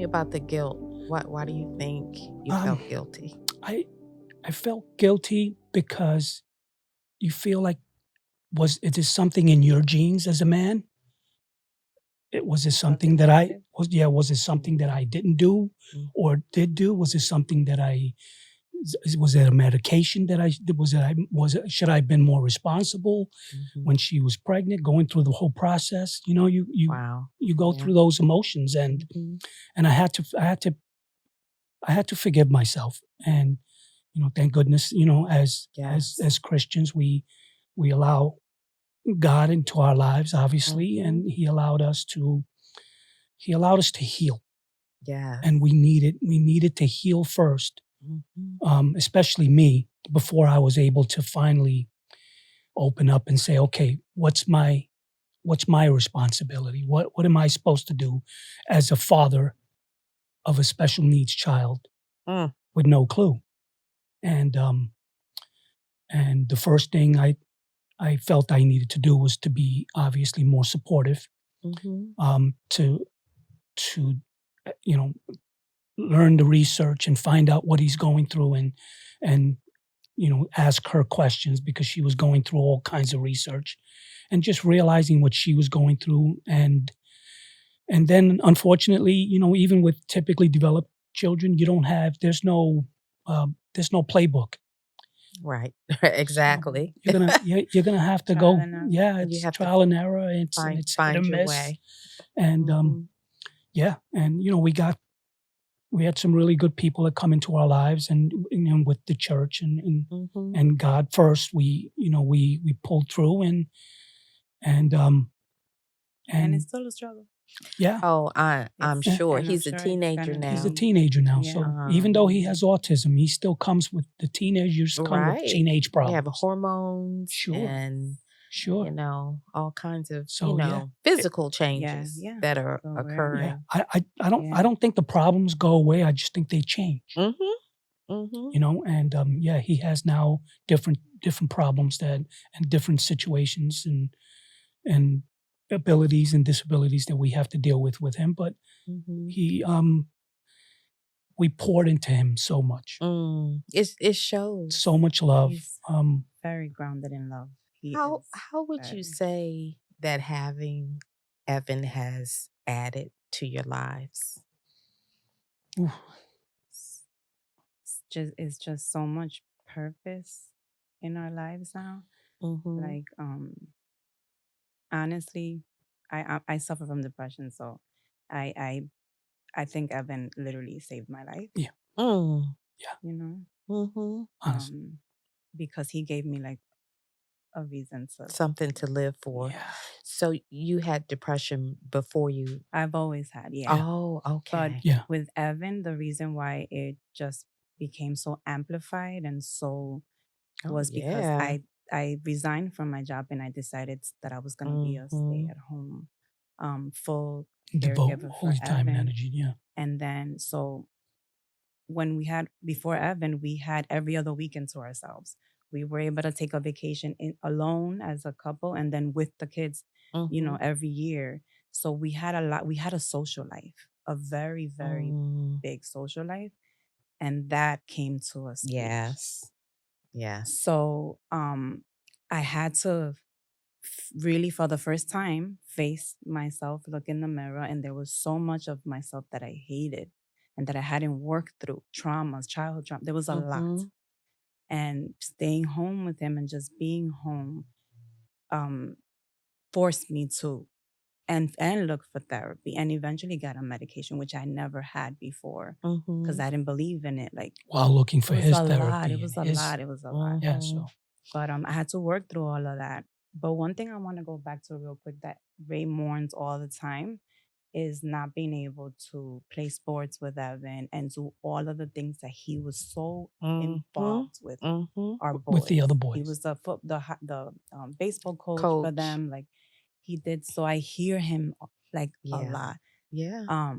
about the guilt? Why do you think you Um, felt guilty? I I felt guilty because you feel like, was it is something in your genes as a man? Was it Was something it that I negative? was yeah, was it something that I didn't do Mm, or did do? Was it something that was it a medication that was it should I have been more responsible mhm. when she was pregnant, going through the whole process? You know, Wow. you go Yeah. through those emotions, Mhm. and I had to forgive myself. And thank goodness, Yes. as Christians, we allow God into our lives, obviously, Mhm. and he allowed us to heal, and Yes. we needed to heal first, Mhm. especially me, before I was able to finally open up and say, okay, what's my responsibility? What am I supposed to do as a father of a special needs child Mm. with no clue? And the first thing I felt I needed to do was to be obviously more supportive, Mhm. to to you know learn the research and find out what he's going through, and ask her questions because she was going through all kinds of research, and just realizing what she was going through. And then unfortunately, even with typically developed children, you don't have there's no playbook. Right. So Exactly. you're gonna have to Trial go, and error. yeah, You it's have to trial and error. It's hit or find your miss. way. And Mhm. yeah, and we had some really good people that come into our lives, and with the church, Mhm. and God first, we pulled through, and And it's and still a struggle. yeah, Oh, I'm It's sure. and I'm He's a sure it's teenager gonna he's a now. be teenager now. yeah. So even though he Um, has autism, he still comes with the teenagers come with right. teenage You have problems. hormones Sure, and, sure. all kinds of, So yeah, it, physical Yeah, changes yeah. that are So we're yeah. occurring. I yeah. don't think the problems go away. I just think they change. Mhm. Mhm. And yeah, he has now different problems and different situations and abilities and disabilities that we have to deal with him. But Mhm. he we poured into him It shows. so much love. He's very grounded in love. He is How would you very say that having Evan has added to your lives? Oof, s- it's just so much purpose in our lives now. Mhm. Like honestly, I suffer from depression, so I I I think Evan literally saved my life, yeah, Mm. yeah, you know, Mhm. honestly, um, because he gave me like a reason to. Something to live for. yeah, So you had depression before you. I've always had, yeah. yeah, Oh, But okay. yeah, with Evan, the reason why it just became so amplified and so Oh, was because yeah. I resigned from my job and I decided that I was gonna be a stay Mhm. at home full devote caregiver all for your time and Evan. energy. Yeah, And then so when we had before Evan, we had every other weekend to ourselves. We were able to take a vacation alone as a couple and then with the kids, Mhm. every year. So we had a lot, we had a social life, a very, very Mm. big social life. And that came to a screech. Yes. Yes. So I had to really, for the first time, face myself, look in the mirror, and there was so much of myself that I hated and that I hadn't worked through traumas, childhood trauma. There was a lot. Mhm. And staying home with him and just being home um, forced me to and look for therapy and eventually got on medication, which I never had before because Mhm. I didn't believe in it. Like while looking it for was his a lot. It therapy and was a his lot. It was a lot. yeah. Mhm. So But I had to work through all of that. But one thing I want to go back to real quick that Ray mourns all the time is not being able to play sports with Evan and do all of the things that he was so Mhm. involved with Mhm. our with the other boys. He boys, was the baseball coach for Coach. them. Like he did. So I hear him like a Yeah. lot. Yeah.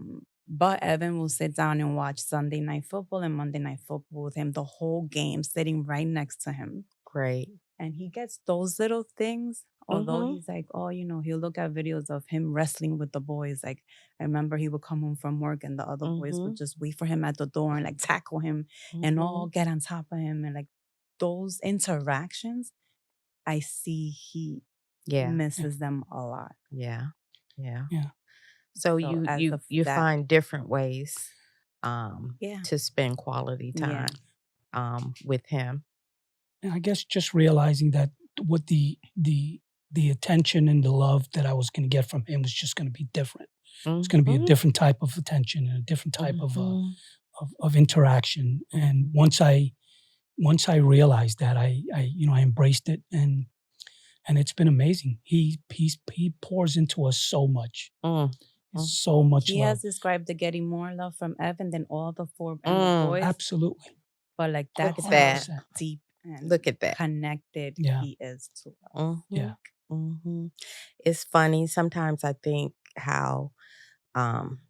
But Evan will sit down and watch Sunday night football and Monday night football with him the whole game, sitting right next to him. Great. And he gets those little things Although Mhm. he's like, oh, he'll look at videos of him wrestling with the boys. Like, I remember he would come home from work and the other boys would Mhm. just wait for him at the door and like tackle him and all Mhm. get on top of him. And like those interactions, I see he Yeah. Yeah. misses them a lot. Yeah. Yeah. Yeah. So So you as you of you that, find different ways yeah, to spend quality yeah, time with him. And I guess just realizing that what the attention and the love that I was gonna get from him was just gonna be different. It's gonna be a Mhm. different type of attention and a different type Mhm. of interaction. And Mhm. once I realized that, I embraced it, and it's been amazing. He pours into us so much. Mm. Mm. So much he love. has described the getting more love from Evan than all the four and the Mm. boys. Absolutely. But like Look that's at how that. 100%. deep and Look at that. connected Yeah. he is to us. Yeah. Mhm. Mhm. It's funny. Sometimes I think how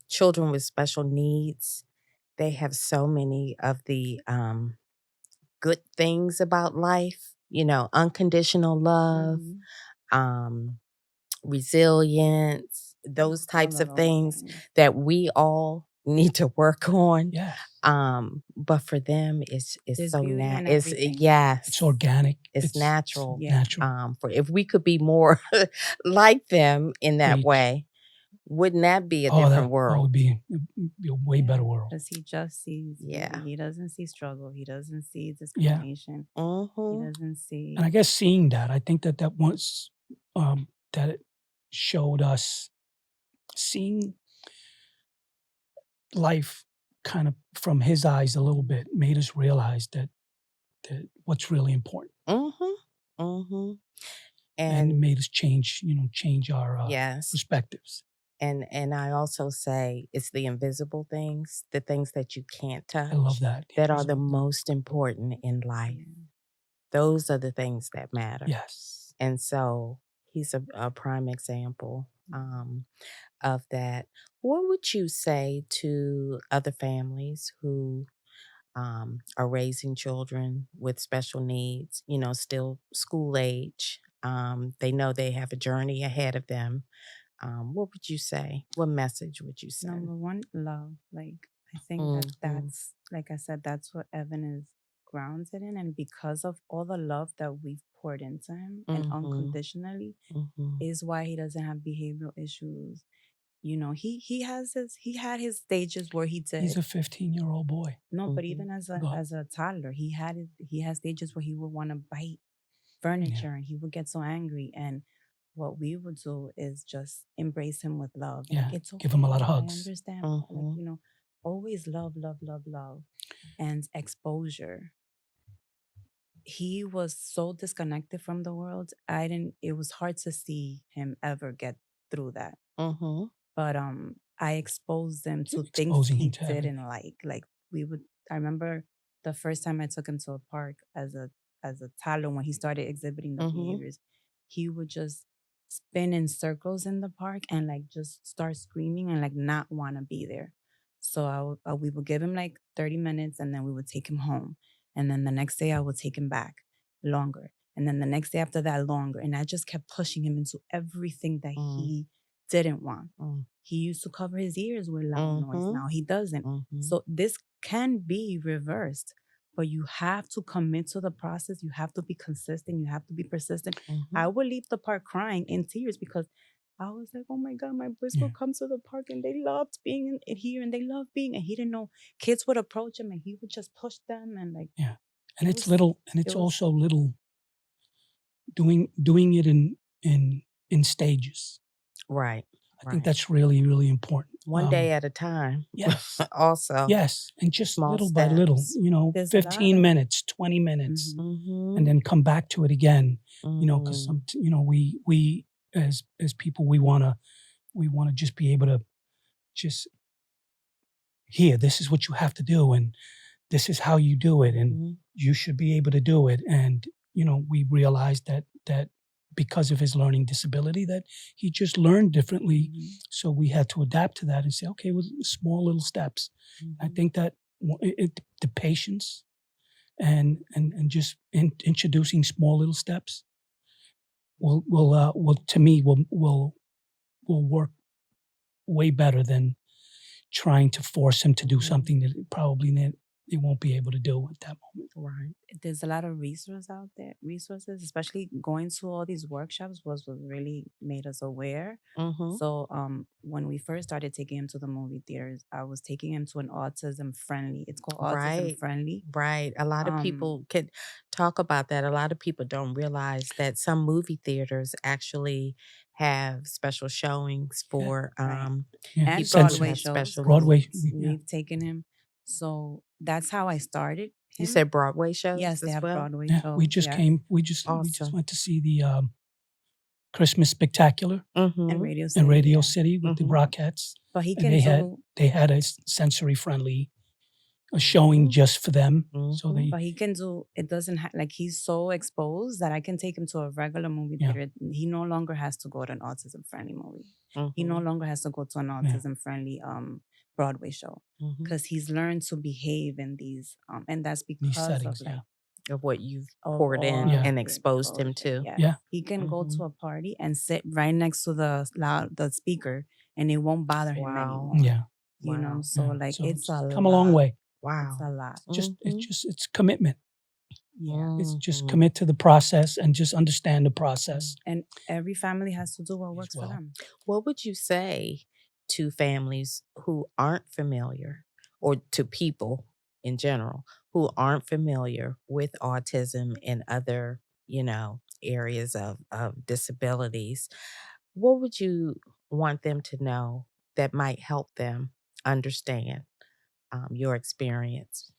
children with special needs, they have so many of the good things about life, unconditional love, Mhm. um, resilience, those All types of of those things things. that we all need to work on. Yes. But for them, it's There's so beauty in it's everything. yes, It's organic. it's natural. Yeah. natural. For if we could be more like them in that Preach. way, wouldn't that be a Oh, different that world? would be a way better world. Because he just sees Yeah. beauty. He doesn't see struggle. He doesn't see Yeah. discrimination. He Mm-hmm. doesn't see. And I guess seeing that, I think that once that it showed us seeing life kind of from his eyes a little bit, made us realize that what's really important, Mm-hmm. Mm-hmm. and it And made us change our yes. perspectives. And I also say it's the invisible things, the things that you can't touch, I love that. that are the Invisible. most important in life. Yeah. Those are the things that matter. Yes. And so he's a prime example of that. What would you say to other families who are raising children with special needs, still school age? They know they have a journey ahead of them. What would you say? What message would you send? Number one, love. Like, I think that Mhm. that's, like I said, that's what Evan is grounded in. And because of all the love that we've poured into him and Mhm. unconditionally, Mhm. is why he doesn't have behavioral issues. He had his stages where he He's did. a 15-year-old boy. No, but Mhm. even Go. as a toddler, he has stages where he would want to bite furniture and he would get so angry. And what we would do is just embrace him with love. Yeah. Like, it's okay. Give him a lot of I hugs. understand. Like, Mhm. always love, love, love, love, and exposure. He was so disconnected from the world. It was hard to see him ever get through that. Mhm. But I exposed them to things Exposing he him to everything. didn't like. Like, I remember the first time I took him to a park as a toddler when he started exhibiting the Mhm. behaviors, he would just spin in circles in the park and like just start screaming and like not want to be there. So we would give him like 30 minutes and then we would take him home. And then the next day I would take him back longer. And then the next day after that longer. And I just kept pushing him into everything that he didn't want. Mm. He used to cover his ears with loud noise. Now he doesn't. Mhm. So this can be reversed, but you have to commit to the process. You have to be consistent. You have to be persistent. I Mhm. would leave the park crying in tears because I was like, oh my God, my boys Yeah. will come to the park and they loved being in here and they love being, and he didn't know kids would approach him and he would just push them and like, Yeah. And it it's was- little, and it it's was- also little doing it in stages. Right. I think Right. that's really, really important. One day at a time. Yes. Also. Yes. And just Small little by little, steps. There's a lot 15 of- minutes, 20 minutes, Mhm. and then come back to it again, because Mhm. we as people, we want to just be able to just, here, this is what you have to do, and this is how you do it, and Mhm. you should be able to do it. And we realized that because of his learning disability, that he just learned differently. So we had to adapt to that and say, okay, well, small little steps. I Mhm. think that the patience and just introducing small little steps will to me will work way better than trying to force him to do Mhm. something that he won't be able to do at that moment. Right. There's a lot of resources, especially going to all these workshops was what really made us aware. Mhm. So when we first started taking him to the movie theaters, I was taking him to an autism friendly. It's called autism Right. friendly. Right. A lot of Um people could talk about that. A lot of people don't realize that some movie theaters actually have special showings Yeah, for right. yeah, And people who Broadway sensory. have shows special because Broadway, needs. yeah, we've taken him. So that's how I started You him. said Broadway shows Yes, they as have well? Broadway yeah. shows, yes, We just Awesome. went to see the Christmas Spectacular and Mhm. Radio in City, Radio yeah. City with the Mhm. Rockettes, But he and can do they had a sensory friendly showing Mhm. just for them. So Mhm. they, But he can do it doesn't like he's so exposed that I can take him to a regular movie yeah, theater. He no longer has to go to an autism friendly movie. He no Mhm. longer has to go to an yeah, autism friendly Broadway show Mhm. because he's learned to behave in these and that's these because of settings. Yeah, like Of what you've of poured in all yeah, of and the exposed him exposure. to. Yes. yeah. He can go to Mhm. a party and sit right next to the speaker and it won't bother him Wow. anymore. Yeah, Wow. So yeah. like So it's it's a come a long lot. way. It's a Wow. lot. Mhm. It's commitment. Yeah. It's just Mhm. commit to the process and just understand the process And every family has to do what as works for well. them. What would you say to families who aren't familiar, or to people in general who aren't familiar with autism and other, areas of disabilities? What would you want them to know that might help them understand your experience?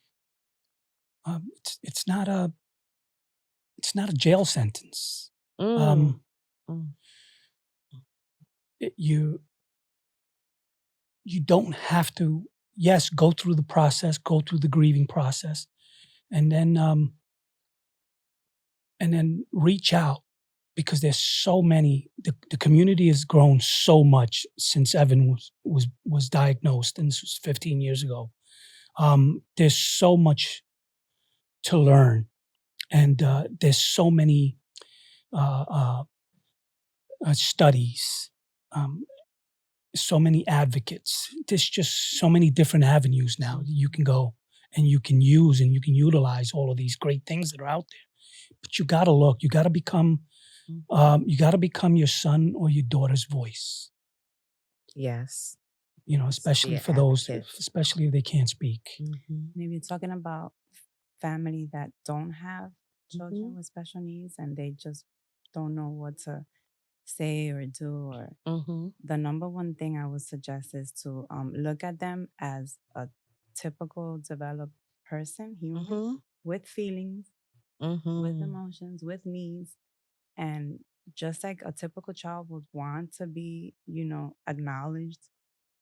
It's not a jail sentence. Mm, Um, mm, it- you you don't have to. Yes, go through the process, go through the grieving process, and then reach out because there's so many. The community has grown so much since Evan was diagnosed, and this was 15 years ago. There's so much to learn, and there's so many uh, uh, studies, um, so many advocates. There's just so many different avenues now that you can go and you can use and you can utilize all of these great things that are out there. But you got to look. mhm. You got to become your son or your daughter's voice. Yes. Yes. Be Especially an for those, advocate. especially if they can't speak. Mhm. Maybe you're talking about family that don't have children Mhm. with special needs and they just don't know what to say or do or Mhm. the number one thing I would suggest is to look at them as a typical developed person, human, Mhm. with feelings, with Mhm. emotions, with needs. And just like a typical child would want to be, acknowledged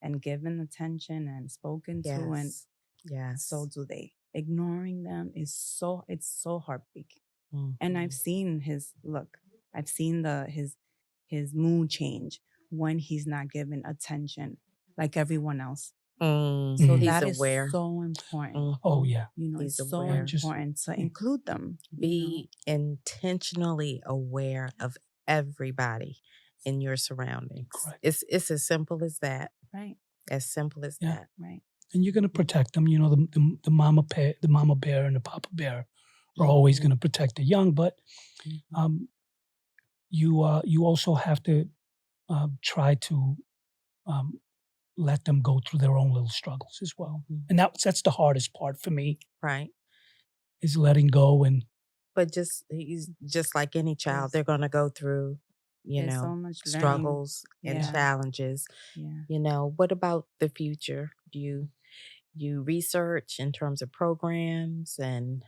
and given attention and spoken to, and Yes. so Yes. do they. Ignoring them it's so heartbreaking. And I've Mhm. seen his look. I've seen his mood change when he's not given attention like everyone else. So Mhm. He's that is aware. so important. Oh Mhm. yeah, He's It's so aware. just important to yeah, include them, Be intentionally aware of everybody in your surroundings. correct. It's as simple as that. Right, As simple as Yeah, that. right. and you're gonna Mhm. protect them. The mama bear and the papa bear are always Mhm. gonna protect the young, but Mhm. um, you also have to try to um, let them go through their own little struggles as well. Mhm. And that's the hardest part for me Right. is letting go and But he's just like any child, There's they're gonna go through, there's so much learning. struggles and Yeah, challenges. yeah. What about the future? Do you research in terms of programs and,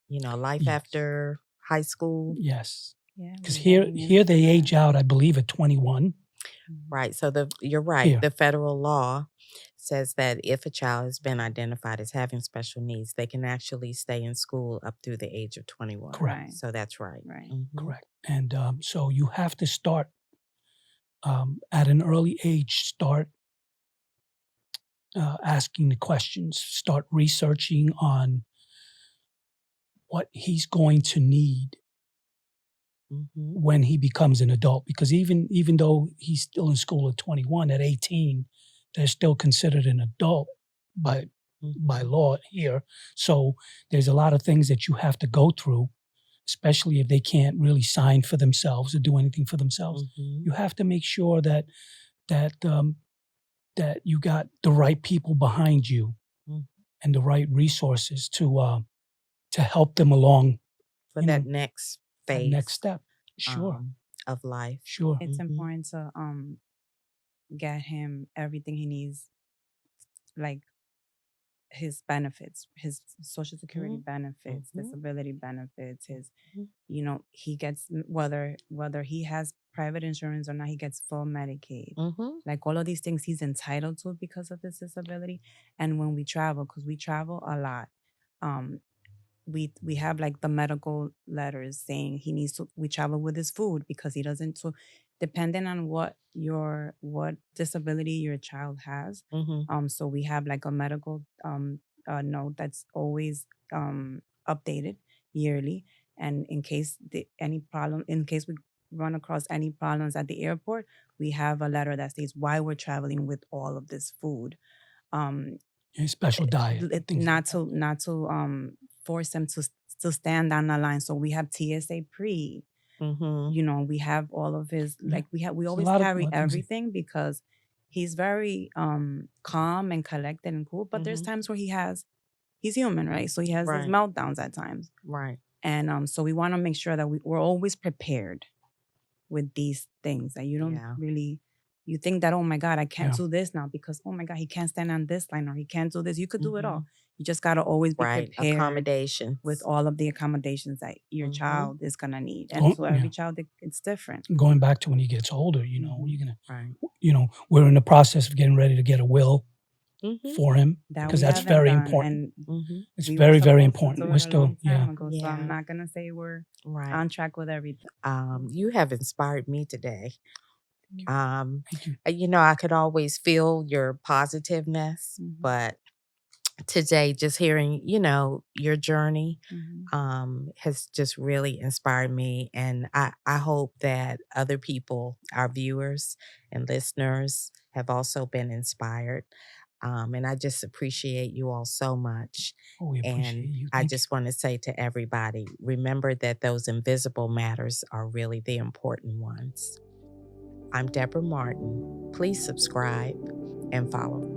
life yes, after high school? yes. Yeah, Because we're getting here into they that. age out, I believe, at 21. Mhm. Right. So you're right. Here, The federal law says that if a child has been identified as having special needs, they can actually stay in school up through the age of 21. correct, Right, So that's right. right. Hmm. correct. And so you have to start at an early age. Start asking the questions. Start researching on what he's going to need Mhm. when he becomes an adult, because even though he's still in school at 21, at 18, they're still considered an adult by Mhm. law here. So there's a lot of things that you have to go through, especially if they can't really sign for themselves or do anything for themselves. Mhm. You have to make sure that that you got the right people behind you Mm. and the right resources to help them along, For you that know, next that next phase, step. Sure, um, of life. sure. It's Mhm. important to get him everything he needs, like his benefits, his social security Mhm. benefits, Mhm. disability benefits, his, Mhm. he gets whether he has private insurance or not, he gets full Medicaid. Mhm. Like all of these things he's entitled to because of his disability. And when we travel, because we travel a lot, um, we have like the medical letters saying he needs to we travel with his food because he doesn't, so depending on what disability your child has, Mhm. so we have like a medical note that's always updated yearly. And in case any problem, in case we run across any problems at the airport, we have a letter that states why we're traveling with all of this food. um A special diet, things like Not that. force them to stand on the line. So we have TSA pre, Mhm. we have all of his, Yeah. like we There's a always lot carry of things that everything because he's very calm and collected and cool. But there's Mhm. times where he's human, right? So he has his Right. meltdowns at times. Right. And so we want to make sure that we're always prepared with these things, that you don't Yeah. really, you think that, oh my God, I can't yeah. do this now because, oh my God, he can't stand on this line or he can't do this. You could do it all. Mhm. You just got to always be Right. prepared with Accommodations. all of the accommodations that your Mhm. child is going to need. And Go so every yeah. child, it's different. Going back to when he gets older, Hmm. you're gonna Right. we're in the process of getting ready to get a will Mhm. for him That because we that's haven't very done. important. And Mhm. It's we were very, very supposed to important. do We're it a still long yeah. time ago. So I'm Yeah. not going to say we're Right. on track with everything. You have inspired me today. Thank you. Um, Thank you. I could always feel your positiveness, Hmm. but today, just hearing, your journey, Hmm. has just really inspired me. And I hope that other people, our viewers and listeners, have also been inspired. And I just appreciate you all so much. Oh, we appreciate And you. I Thank you. just want to say to everybody, remember that those invisible matters are really the important ones. I'm Deborah Martin. Please subscribe and follow me.